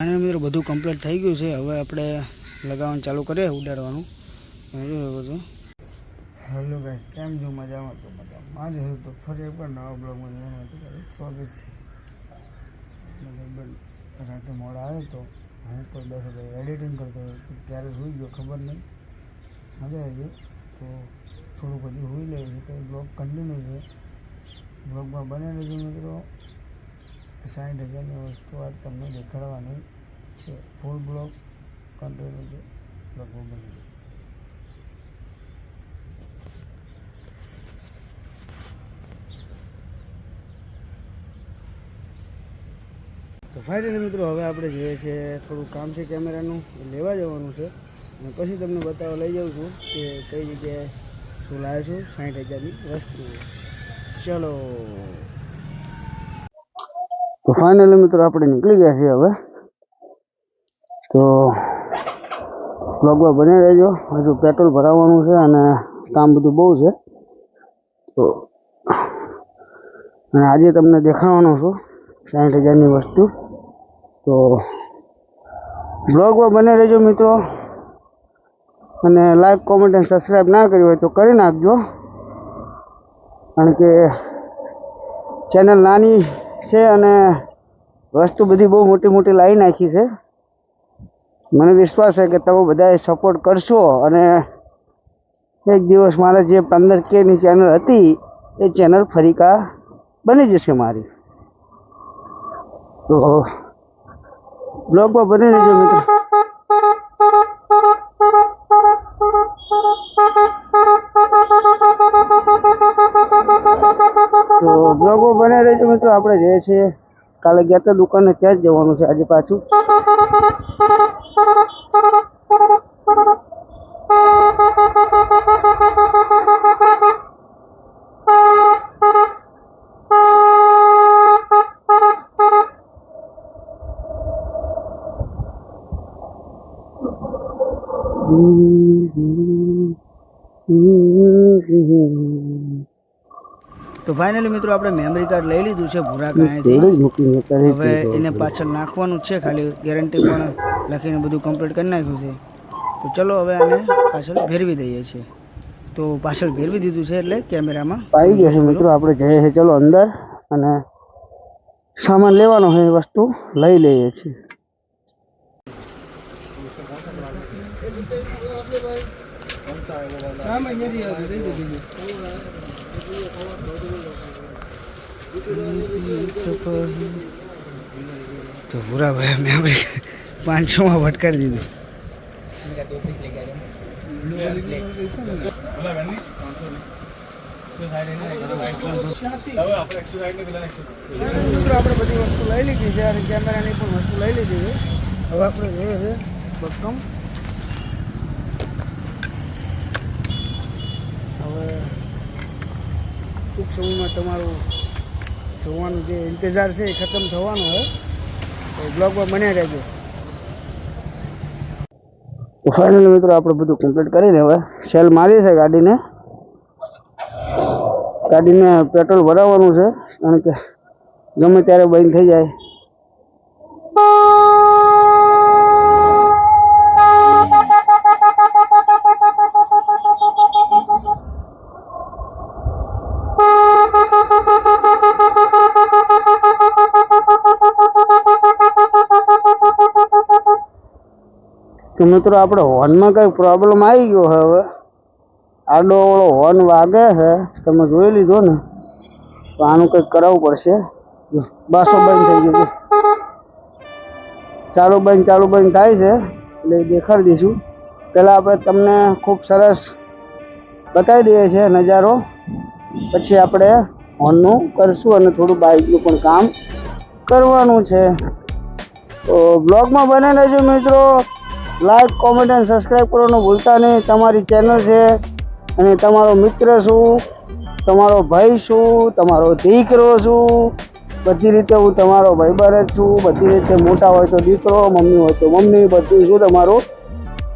અને મિત્રો બધું કમ્પ્લીટ થઈ ગયું છે. હવે આપણે લગાવવાનું ચાલુ કરીએ, ઉડાડવાનું. બધું હેલો ગાઈસ, કેમ છો? મજામાં? તો મજામાં જ હતું. તો ફરી એકવાર નવા બ્લોગમાં સ્વાગત છે. રાતે મોડા આવ્યો તો હું તો 10 વાગે એડિટિંગ કરતો હતો, ત્યારે સુઈ ગયો, ખબર નહીં, મજા આવી ગઈ. તો થોડુંક હજી સુઈ લે છે, તો બ્લોગ કન્ટિન્યુ છે. બ્લોગમાં બને રહેજો મિત્રો. 60,000ની વસ્તુ આજ તમને દેખાડવાની છે. ફૂલ બ્લોગ કન્ટિન્યુ છે. બ્લોગમાં બને રહેજો. તો ફાઇનલી મિત્રો હવે આપણે જઈએ છીએ, થોડું કામ છે કેમેરાનું, લેવા જવાનું છે અને પછી તમને બતાવવા લઈ જાઉં છું કે કઈ જગ્યાએ શું લાવ્યો છું 60,000ની વસ્તુ. ચલો. તો ફાઇનલી મિત્રો આપણે નીકળી ગયા છીએ હવે. તો બ્લોગમાં બની રહેજો. હજુ પેટ્રોલ ભરાવવાનું છે અને કામ બધું બહુ છે. તો અને આજે તમને દેખાડવાનો છું 60,000ની વસ્તુ. તો બ્લોગમાં બને રહેજો મિત્રો. અને લાઈક, કોમેન્ટ અને સબસ્ક્રાઈબ ના કરી હોય તો કરી નાખજો, કારણ કે ચેનલ નાની છે અને વસ્તુ બધી બહુ મોટી મોટી લાવી નાખી છે. મને વિશ્વાસ છે કે તમે બધાએ સપોર્ટ કરશો અને એક દિવસ મારે જે 15Kની ચેનલ હતી એ ચેનલ ફરીકા બની જશે મારી. તો બ્લોગમાં બની રહેજો મિત્રો. તો બ્લોગમાં બને રહેજો મિત્રો. આપણે જઈએ છીએ, કાલે ગયા હતા દુકાને, ત્યાં જ જવાનું છે આજે પાછું. તો ફાઇનલી મિત્રો આપણે મેમરી કાર્ડ લઈ લીધું છે ભૂરા કાંઈથી. હવે એને પાછળ નાખવાનું છે, ખાલી ગેરંટી પણ લખીને બધું કમ્પ્લીટ કરી નાખ્યું છે. તો ચલો હવે આને પાછળ ફેરવી દઈએ છીએ. તો પાછળ ફેરવી દીધું છે એટલે કેમેરામાં આવી ગયા છે મિત્રો. આપણે જઈએ છીએ ચલો અંદર અને સામાન લેવાનો છે, વસ્તુ લઈ લઈએ છીએ. તો પૂરા ભાઈ મેં 500માં ભટકાડી દીધું. આપણે બધી વસ્તુ લઈ લીધી છે અને કેમેરાની પણ વસ્તુ લઈ લીધી છે. હવે આપણે જોઈએ છે ભક્કમ. હવે ટૂંક સમયમાં તમારું જોવાનું જે ઇંતજાર છે એ ખતમ થવાનો હોય, તો બ્લોગમાં બન્યા રહેજો. તો ફાઇનલી મિત્રો આપણે બધું કમ્પ્લીટ કરીને હવે સેલ મારી છે ગાડીને પેટ્રોલ ભરાવવાનું છે, કારણ કે ગમે ત્યારે બંધ થઈ જાય. તો મિત્રો આપણે હોર્નમાં કંઈક પ્રોબ્લેમ આવી ગયો. હવે આડો ઓળો હોર્ન વાગે છે, તમે જોઈ લીધો ને. તો આનું કંઈક કરાવવું પડશે. બાસો બંધ થઈ ગયું, ચાલુ બંધ થાય છે એટલે દેખાડી દઈશું. પહેલાં આપણે તમને ખૂબ સરસ બતાવી દઈએ છીએ નજારો, પછી આપણે હોર્નનું કરશું અને થોડું બાઇકનું પણ કામ કરવાનું છે. તો બ્લોગમાં બને રહેજો મિત્રો. લાઈક, કોમેન્ટ અને સબસ્ક્રાઈબ કરવાનું ભૂલતા નહીં. તમારી ચેનલ છે અને તમારો મિત્ર છું, તમારો ભાઈ છું, તમારો દીકરો છું, બધી રીતે હું તમારો ભાઈબંધ જ છું. બધી રીતે મોટા હોય તો દીકરો, મમ્મી હોય તો મમ્મી, બધું છું તમારું.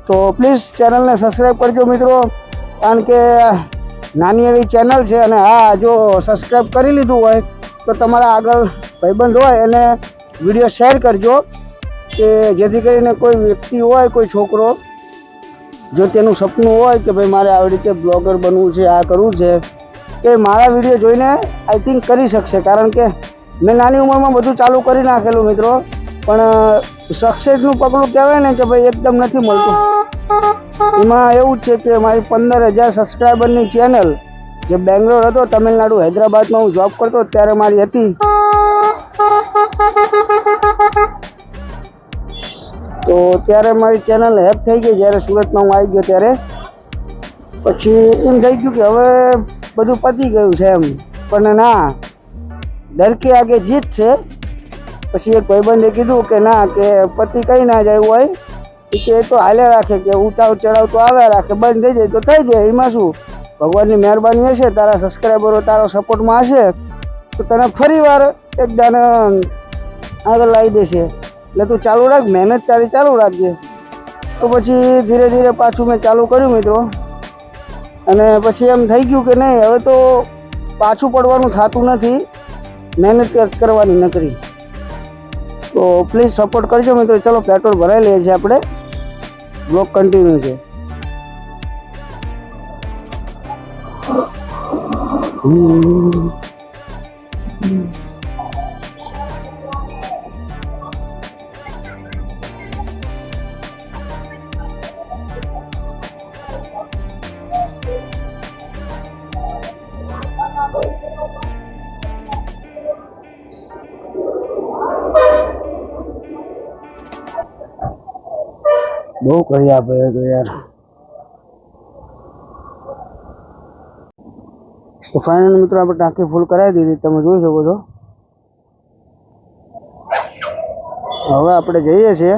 તો પ્લીઝ ચેનલને સબસ્ક્રાઈબ કરજો મિત્રો, કારણ કે નાની એવી ચેનલ છે. અને હા, જો સબસ્ક્રાઈબ કરી લીધું હોય તો તમારા આગળ ભાઈબંધ હોય એને વિડીયો શેર કરજો, કે જેથી કરીને કોઈ વ્યક્તિ હોય, કોઈ છોકરો, જો તેનું સપનું હોય કે ભાઈ મારે આવી રીતે બ્લોગર બનવું છે, આ કરવું છે, તે મારા વિડીયો જોઈને આઈ થિંક કરી શકશે. કારણ કે મેં નાની ઉંમરમાં બધું ચાલુ કરી નાખેલું મિત્રો, પણ સક્સેસનું પગલું કહેવાય ને કે ભાઈ એકદમ નથી મળતું. એમાં એવું જ છે કે મારી 15,000 સબસ્ક્રાઈબરની ચેનલ જે બેંગ્લોર હતો, તમિલનાડુ, હૈદરાબાદમાં હું જોબ કરતો ત્યારે મારી હતી. તો ત્યારે મારી ચેનલ હેક થઈ ગઈ જ્યારે સુરતમાં હું આવી ગયો ત્યારે. પછી એમ થઈ ગયું કે હવે બધું પતી ગયું છે એમ, પણ ના, ડર કે આગે જીત છે. પછી એક ભાઈબંધે કીધું કે ના, કે પતિ કંઈ ના જાય હોય કે એ તો હાલે રાખે, કે ઉતાવ ચડાવ તો આવ્યા રાખે, બંધ થઈ જાય તો થઈ જાય, એમાં શું, ભગવાનની મહેરબાની હશે, તારા સબસ્ક્રાઈબરો તારા સપોર્ટમાં હશે તો તને ફરી વાર એક દાન આગળ લાવી દેશે. એટલે તું ચાલુ રાખ, મહેનત તારી ચાલુ રાખજે. તો પછી ધીરે ધીરે પાછું મેં ચાલુ કર્યું મિત્રો, અને પછી એમ થઈ ગયું કે નહીં, હવે તો પાછું પડવાનું થતું નથી, મહેનત કરવાની નકરી. તો પ્લીઝ સપોર્ટ કરજો મિત્રો. ચલો પેટ્રોલ ભરાઈ લઈએ છીએ આપણે, બ્લોગ કન્ટિન્યુ છે. બહુ કરી આપે તો યાર. તો ફાઇનલ મિત્રો આપણે ટાંકી ફૂલ કરાવી દીધી, તમે જોઈ શકો છો. હવે આપણે જઈએ છીએ.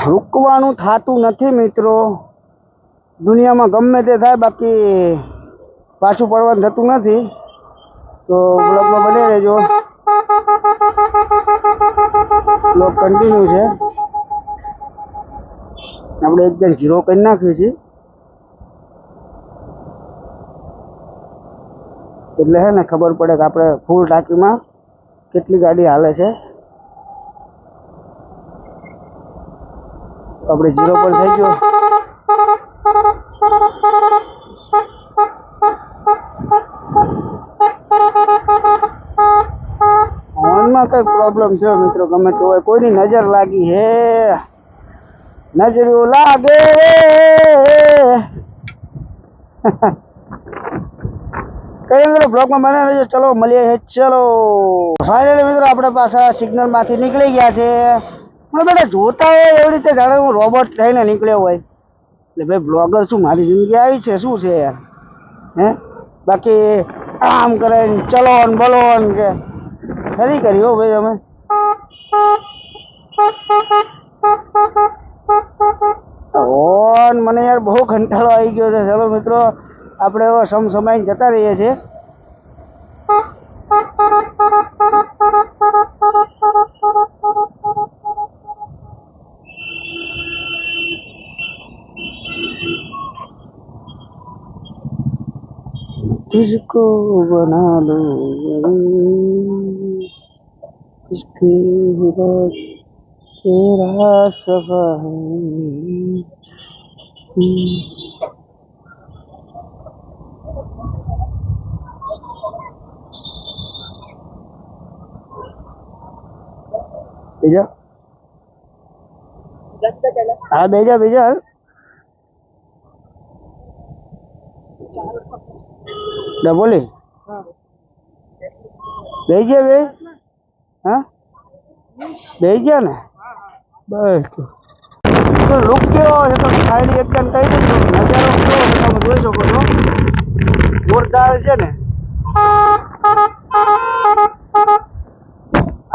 રૂકવાનું થતું નથી મિત્રો, દુનિયામાં ગમે તે થાય, બાકી પાછું પડવાનું થતું નથી. તો બ્લોગમાં બની રહેજો, બ્લોગ કન્ટિન્યુ છે. આપણે એકદમ 0 કરી નાખ્યું છે, એટલે હે ને ખબર પડે કે આપણે ફૂલ ટાંકીમાં કેટલી ગાડી હાલે છે. આપણે 0 પર થઈ ગયો. હોર્નમાં કઈ પ્રોબ્લેમ થયો મિત્રો, ગમે તે હોય, કોઈની નજર લાગી હે, નજરો લાગે. કઈ મિત્રો બ્લોગમાં બને રહેજો. ચલો મળીએ. ચલો ફાઇનલી મિત્રો આપણે પાછા સિગ્નલ માંથી નીકળી ગયા છે. મને બેટા જોતા હોય એવી રીતે જાણે હું રોબોટ થઈને નીકળ્યો હોય. એટલે ભાઈ બ્લોગર શું, મારી જિંદગી આવી છે શું છે યાર, હે? બાકી આમ કરે ચલો ને બોલો ને કે ખરી કરી હો ભાઈ અમે. મને યાર બહુ કંટાળો આવી ગયો છે. ચલો મિત્રો આપણે હવે સમસમાઈને જતા રહીએ છીએ. तुझको बना लो इसके बाद तेरा सफर बेजा हाँ बेजा बेजा बोले બેહી ગયા બે હા બેહી ગયા ને બસ તો લુક કેવો છે તમે ખાલી એકદમ કહી દેજો નજારો કેવો છે તમે જોઈ શકો છો જોરદાર છે ને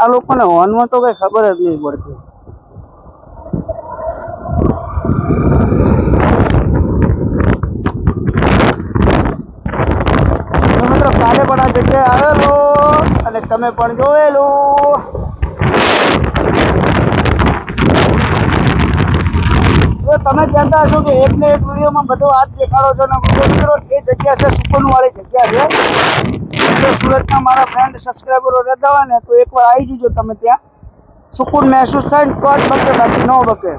આ લોકોને હોર્નમાં તો કઈ ખબર જ નહીં પડતી કાલે પણ આ જગ્યાએ આવેલો અને તમે પણ જોયેલું તો તમે કહેતા હશો કે એક ને એક વિડીયોમાં બધો હાથ દેખાડો છો ને મિત્રો એ જગ્યા છે સુકૂન વાળી જગ્યા છે તો સુરતના મારા ફ્રેન્ડ સબસ્ક્રાઈબરો રહેતા હોય ને તો એકવાર આવી જજો તમે ત્યાં સુકૂન મહેસૂસ થાય ને તો જ બકે, બાકી ન બકે.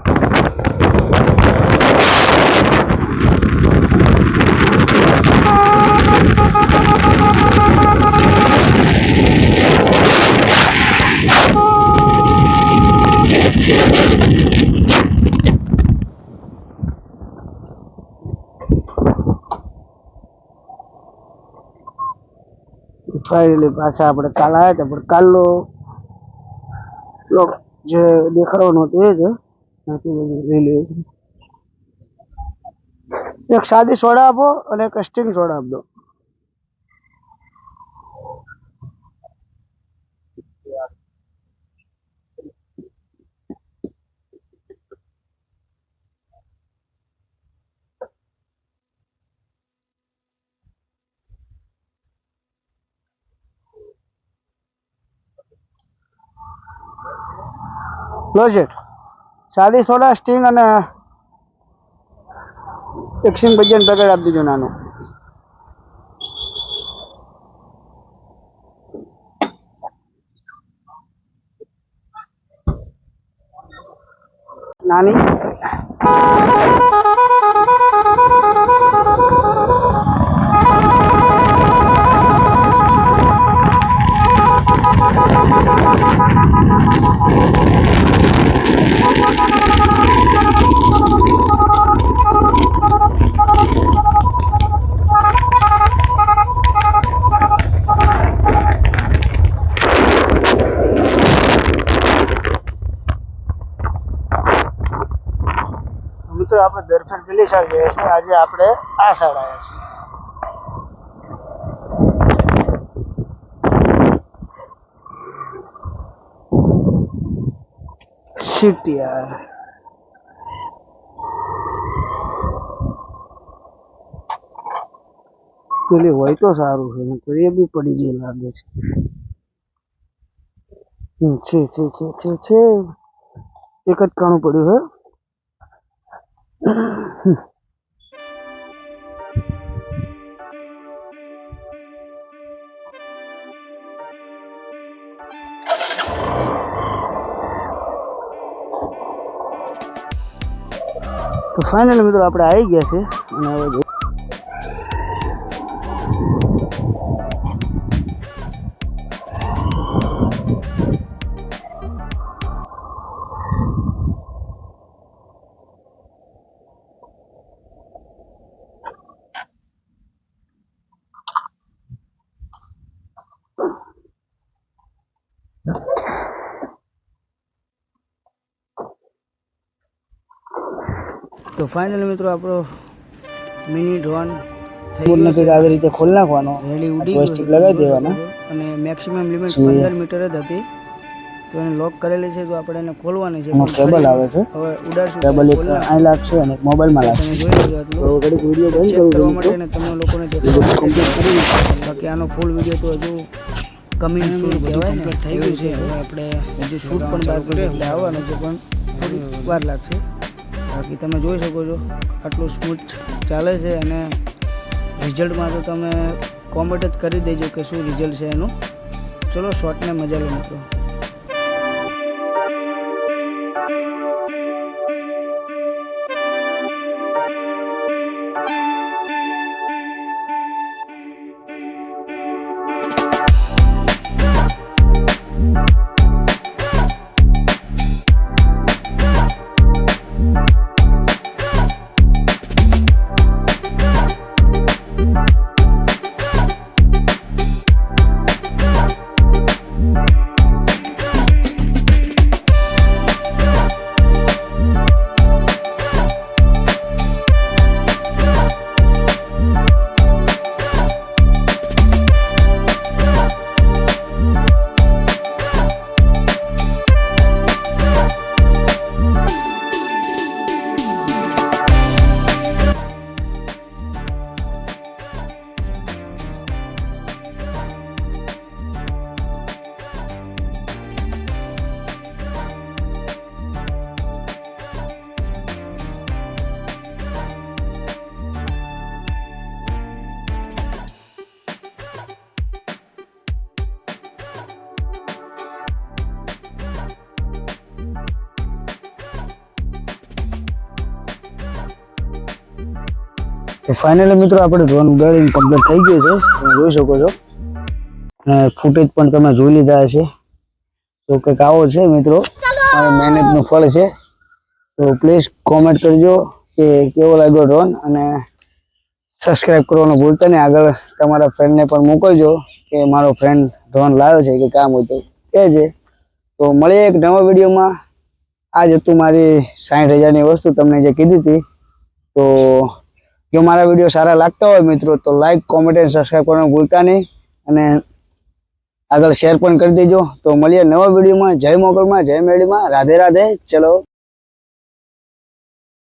ફાઇનલી પાછા આપણે કાલ આવ્યા હતા, પણ કાલનો જે દેખાડવાનો હતો એ જ લઈ લઈએ. એક સાદી સોડા આપો અને એક સ્ટિંગ સોડા આપો. લો છે સાદી સોડા, સ્ટિંગ અને એક સિંગ ભજીયાનું પેકેટ આપી દીધું નાનું. નાની મિત્રો આપણે દરફેર પેલી સાઈડ જઈએ છીએ. આજે આપણે આ સાઈડ આવ્યા છીએ. શીટ યાર, પેલી હોય તો સારું છે, એ બી પડી ગઈ લાગે છે. છે એક જ કાણું પડ્યું હે. તો ફાઇનલી મિત્રો આપણે આવી ગયા છે અને હવે તો ફાઇનલી મિત્રો આપણો મિની ડ્રોન આવી રીતે ખોલી નાખવાનો, રેડી ઉડી લગાવી દેવાના અને મેક્સિમમ લિમિટ 15 મીટર જ હતી. તો એને લોક કરેલી છે, તો આપણે એને ખોલવાની છે. કેબલ આવે છે, હવે ઉડાડશું. કેબલ એક અહીં લાગશે અને એક મોબાઈલમાં લાગશે. તમે જોઈ શકો છો. તો ઘડી વિડિયો બંધ કરવા માટે ને તમને લોકોને દેખાડવા કમ્પ્લીટ કરી. બાકી આનો ફૂલ વિડિયો તો હજુ કમિંગ સૂન કમ્પ્લીટ થઈ ગયું છે. હવે આપણે હજુ શૂટ પણ બાકી છે, એટલે આવવાનું છે, પણ થોડી વાર લાગશે. બાકી તમે જોઈ શકો છો આટલું સ્મૂથ ચાલે છે. અને રિઝલ્ટમાં તો તમે કોમેન્ટ જ કરી દેજો કે શું રિઝલ્ટ છે એનું. ચલો શોર્ટને મજા લો મિત્રો. તો ફાઇનલી મિત્રો આપણે ડ્રોન ઉડાડીને કમ્પ્લીટ થઈ ગયું છે, તમે જોઈ શકો છો, અને ફૂટેજ પણ તમે જોઈ લીધા હશે. તો કંઈક આવો છે મિત્રો, મારી મહેનતનું ફળ છે. તો પ્લીઝ કોમેન્ટ કરજો કે કેવો લાગ્યો ડ્રોન, અને સબસ્ક્રાઈબ કરવાનું ભૂલતા નહીં. આગળ તમારા ફ્રેન્ડને પણ મોકલજો કે મારો ફ્રેન્ડ ડ્રોન લાવ્યો છે, કે કામ હોય તો કહેજે. તો મળીએ એક નવા વિડીયોમાં. આ જ હતું મારી 60,000ની વસ્તુ તમને જે કીધી હતી. તો જો મારા વિડીયો સારા લાગતા હોય મિત્રો તો લાઈક, કોમેન્ટ અને સબસ્ક્રાઈબ કરવાનું ભૂલતા નહીં, અને આગળ શેર પણ કરી દેજો. તો મળીએ નવા વિડીયોમાં. જય મોગલમાં, જય મેળીમાં, રાધે રાધે. ચલો.